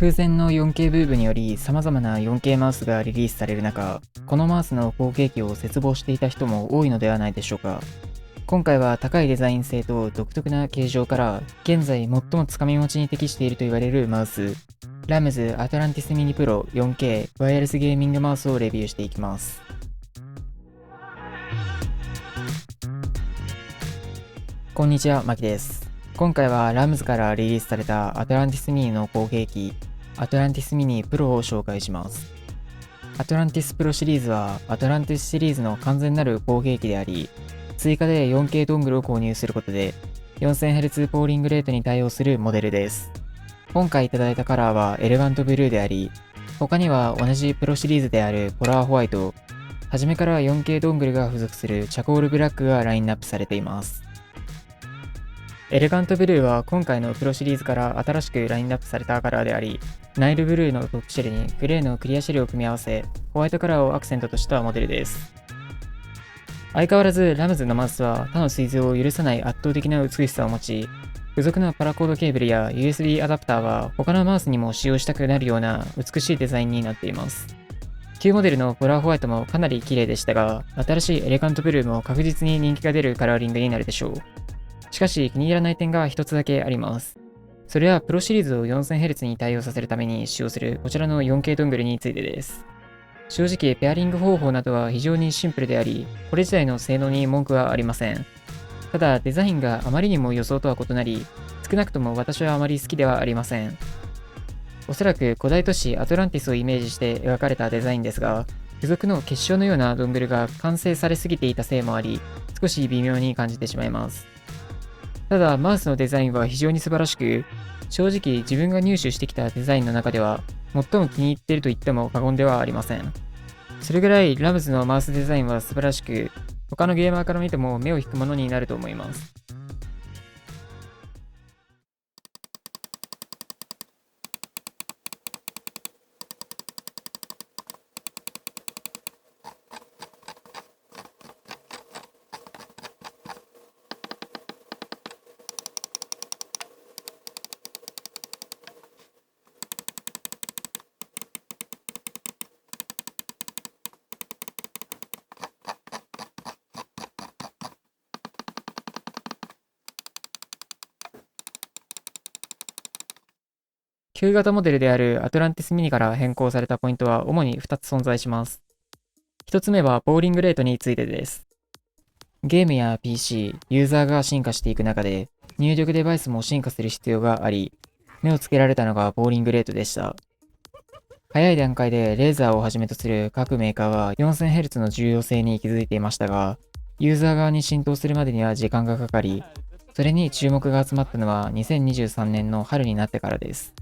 空前の 4K ブームにより様々な 4K マウスがリリースされる中、このマウスの後継機を切望していた人も多いのではないでしょうか。今回は高いデザイン性と独特な形状から現在最もつかみ持ちに適していると言われるマウス、ラムズアトランティスミニプロ 4K ワイヤレスゲーミングマウスをレビューしていきます。こんにちは、マキです。今回はラムズからリリースされたアトランティスミニの後継機アトランティスミニプロを紹介します。アトランティスプロシリーズはアトランティスシリーズの完全なる後継機であり、追加で 4K ドングルを購入することで 4000Hz ポーリングレートに対応するモデルです。今回いただいたカラーはエレガントブルーであり、他には同じプロシリーズであるポラーホワイト、初めから 4K ドングルが付属するチャコールブラックがラインナップされています。エレガントブルーは今回のプロシリーズから新しくラインナップされたカラーであり、ナイルブルーのトップシェルにグレーのクリアシェルを組み合わせ、ホワイトカラーをアクセントとしたモデルです。相変わらずラムズのマウスは他の水準を許さない圧倒的な美しさを持ち、付属のパラコードケーブルや USB アダプターは他のマウスにも使用したくなるような美しいデザインになっています。旧モデルのポラーホワイトもかなり綺麗でしたが、新しいエレガントブルーも確実に人気が出るカラーリングになるでしょう。しかし気に入らない点が一つだけあります。それはプロシリーズを 4000Hz に対応させるために使用するこちらの 4K ドングルについてです。正直ペアリング方法などは非常にシンプルであり、これ自体の性能に文句はありません。ただデザインがあまりにも予想とは異なり、少なくとも私はあまり好きではありません。おそらく古代都市アトランティスをイメージして描かれたデザインですが、付属の結晶のようなドングルが完成されすぎていたせいもあり、少し微妙に感じてしまいます。ただ、マウスのデザインは非常に素晴らしく、正直自分が入手してきたデザインの中では、最も気に入っていると言っても過言ではありません。それぐらいラムズのマウスデザインは素晴らしく、他のゲーマーから見ても目を引くものになると思います。旧型モデルであるアトランティスミニから変更されたポイントは主に2つ存在します。1つ目はポーリングレートについてです。ゲームや PC、ユーザーが進化していく中で、入力デバイスも進化する必要があり、目をつけられたのがポーリングレートでした。早い段階でレーザーをはじめとする各メーカーは 4000Hz の重要性に気づいていましたが、ユーザー側に浸透するまでには時間がかかり、それに注目が集まったのは2023年の春になってからです。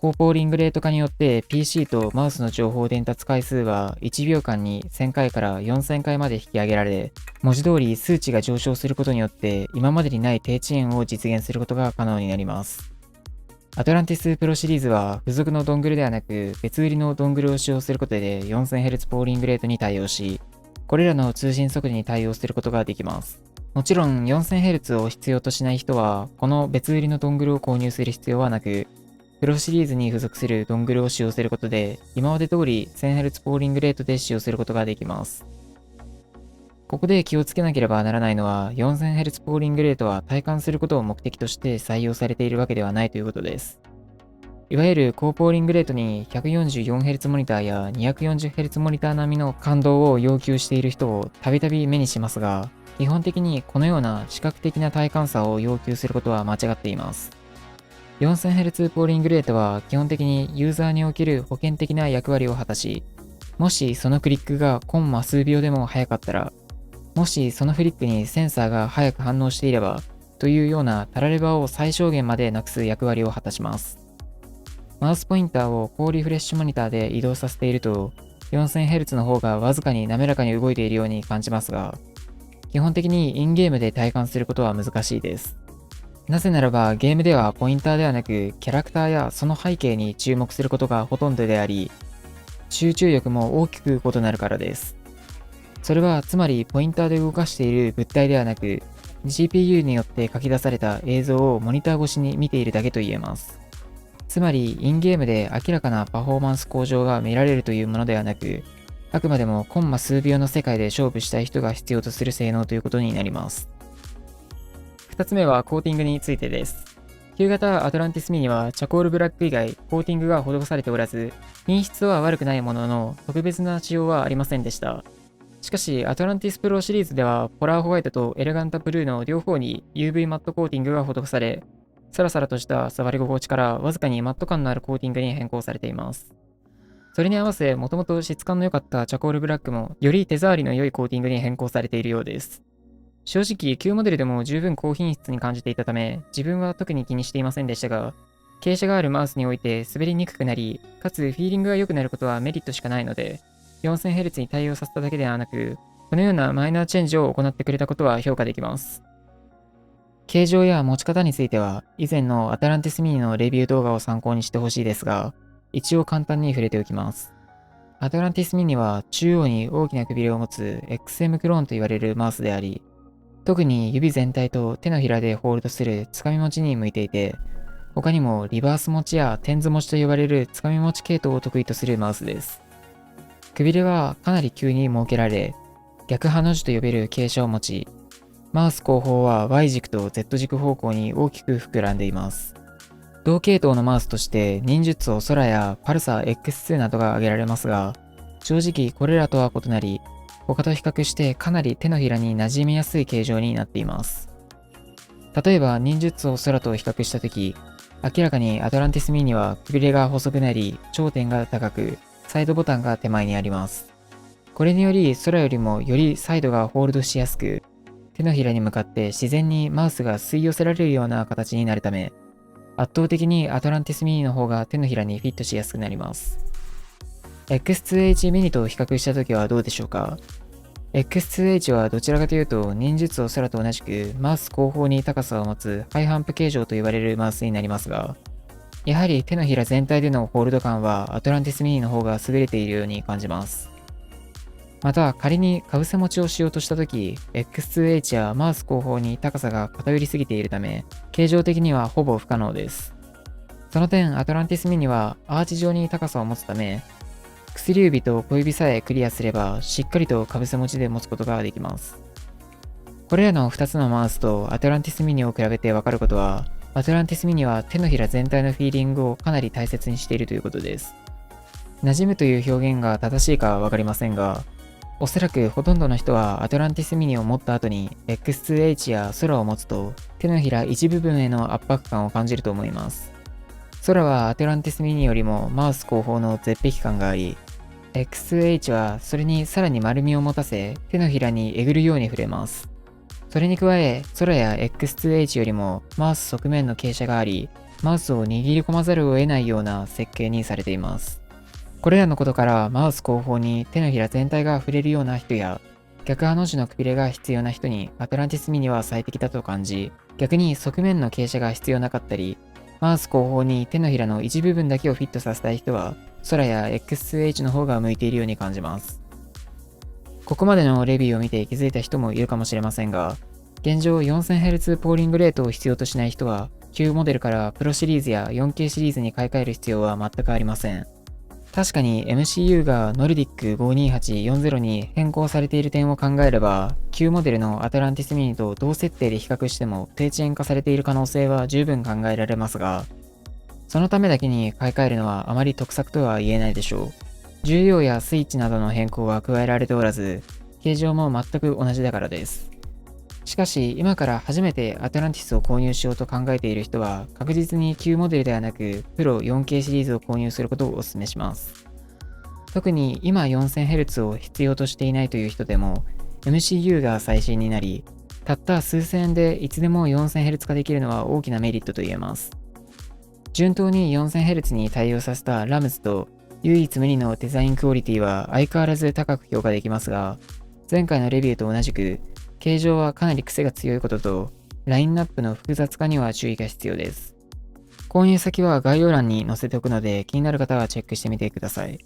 高ポーリングレート化によって PC とマウスの情報伝達回数は1秒間に1000回から4000回まで引き上げられ、文字通り数値が上昇することによって今までにない低遅延を実現することが可能になります。アトランティスプロシリーズは付属のドングルではなく別売りのドングルを使用することで 4000Hz ポーリングレートに対応し、これらの通信速度に対応することができます。もちろん 4000Hz を必要としない人はこの別売りのドングルを購入する必要はなく、プロシリーズに付属するドングルを使用することで、今まで通り 1000Hz ポーリングレートで使用することができます。ここで気をつけなければならないのは、4000Hz ポーリングレートは体感することを目的として採用されているわけではないということです。いわゆる高ポーリングレートに 144Hz モニターや 240Hz モニター並みの感動を要求している人をたびたび目にしますが、基本的にこのような視覚的な体感差を要求することは間違っています。4000Hz ポーリングレートは基本的にユーザーにおける保険的な役割を果たし、もしそのクリックがコンマ数秒でも早かったら、もしそのフリックにセンサーが早く反応していれば、というようなタラレバを最小限までなくす役割を果たします。マウスポインターを高リフレッシュモニターで移動させていると、4000Hz の方がわずかに滑らかに動いているように感じますが、基本的にインゲームで体感することは難しいです。なぜならばゲームではポインターではなくキャラクターやその背景に注目することがほとんどであり、集中力も大きく異なるからです。それはつまりポインターで動かしている物体ではなく GPU によって書き出された映像をモニター越しに見ているだけと言えます。つまり、インゲームで明らかなパフォーマンス向上が見られるというものではなく、あくまでもコンマ数秒の世界で勝負したい人が必要とする性能ということになります。2つ目はコーティングについてです。旧型アトランティスミニはチャコールブラック以外コーティングが施されておらず、品質は悪くないものの特別な仕様はありませんでした。しかし、アトランティスプロシリーズではポラーホワイトとエレガンタブルーの両方に UV マットコーティングが施され、サラサラとした触り心地からわずかにマット感のあるコーティングに変更されています。それに合わせ、もともと質感の良かったチャコールブラックもより手触りの良いコーティングに変更されているようです。正直、旧モデルでも十分高品質に感じていたため、自分は特に気にしていませんでしたが、傾斜があるマウスにおいて滑りにくくなり、かつフィーリングが良くなることはメリットしかないので、4000Hz に対応させただけではなく、このようなマイナーチェンジを行ってくれたことは評価できます。形状や持ち方については、以前のアトランティスミニのレビュー動画を参考にしてほしいですが、一応簡単に触れておきます。アトランティスミニは中央に大きなくびれを持つ XM クローンと言われるマウスであり、特に指全体と手のひらでホールドするつかみ持ちに向いていて、他にもリバース持ちやテンズ持ちと呼ばれるつかみ持ち系統を得意とするマウスです。くびれはかなり急に設けられ、逆ハの字と呼べる傾斜を持ち、マウス後方は Y 軸と Z 軸方向に大きく膨らんでいます。同系統のマウスとして忍術を空やパルサー X2 などが挙げられますが、正直これらとは異なり、他と比較してかなり手のひらに馴染みやすい形状になっています。例えば忍術を空と比較したとき、明らかにアトランティスミニはくびれが細くなり、頂点が高く、サイドボタンが手前にあります。これにより空よりもよりサイドがホールドしやすく、手のひらに向かって自然にマウスが吸い寄せられるような形になるため、圧倒的にアトランティスミニの方が手のひらにフィットしやすくなります。X2H ミニと比較したときはどうでしょうか？ X2H はどちらかというと忍術を空と同じくマウス後方に高さを持つハイハンプ形状と言われるマウスになりますが、やはり手のひら全体でのホールド感はアトランティスミニの方が優れているように感じます。また仮にかぶせ持ちをしようとしたとき、X2H やマウス後方に高さが偏りすぎているため、形状的にはほぼ不可能です。その点、アトランティスミニはアーチ状に高さを持つため、薬指と小指さえクリアすればしっかりとかぶせ持ちで持つことができます。これらの2つのマウスとアトランティスミニを比べてわかることは、アトランティスミニは手のひら全体のフィーリングをかなり大切にしているということです。馴染むという表現が正しいかはわかりませんが、おそらくほとんどの人はアトランティスミニを持った後に X2H や空を持つと手のひら一部分への圧迫感を感じると思います。空はアトランティスミニよりもマウス後方の絶壁感があり、X2H はそれにさらに丸みを持たせ手のひらにえぐるように触れます。それに加え、空や X2H よりもマウス側面の傾斜があり、マウスを握り込まざるを得ないような設計にされています。これらのことからマウス後方に手のひら全体が触れるような人や、逆ハの字のくびれが必要な人にアトランティスミニは最適だと感じ、逆に側面の傾斜が必要なかったり、マウス後方に手のひらの一部分だけをフィットさせたい人は、空や X2H の方が向いているように感じます。ここまでのレビューを見て気づいた人もいるかもしれませんが、現状 4000Hz ポーリングレートを必要としない人は、旧モデルからプロシリーズや 4K シリーズに買い替える必要は全くありません。確かに MCU がノルディック52840に変更されている点を考えれば、旧モデルのアトランティスミニと同設定で比較しても低遅延化されている可能性は十分考えられますが、そのためだけに買い替えるのはあまり得策とは言えないでしょう。重量やスイッチなどの変更は加えられておらず、形状も全く同じだからです。しかし、今から初めてアトランティスを購入しようと考えている人は、確実に旧モデルではなく、プロ 4K シリーズを購入することをお勧めします。特に今 4000Hz を必要としていないという人でも、MCU が最新になり、たった数千円でいつでも 4000Hz 化できるのは大きなメリットと言えます。順当に 4000Hz に対応させた RAMS と唯一無二のデザインクオリティは相変わらず高く評価できますが、前回のレビューと同じく、形状はかなり癖が強いことと、ラインナップの複雑化には注意が必要です。購入先は概要欄に載せておくので、気になる方はチェックしてみてください。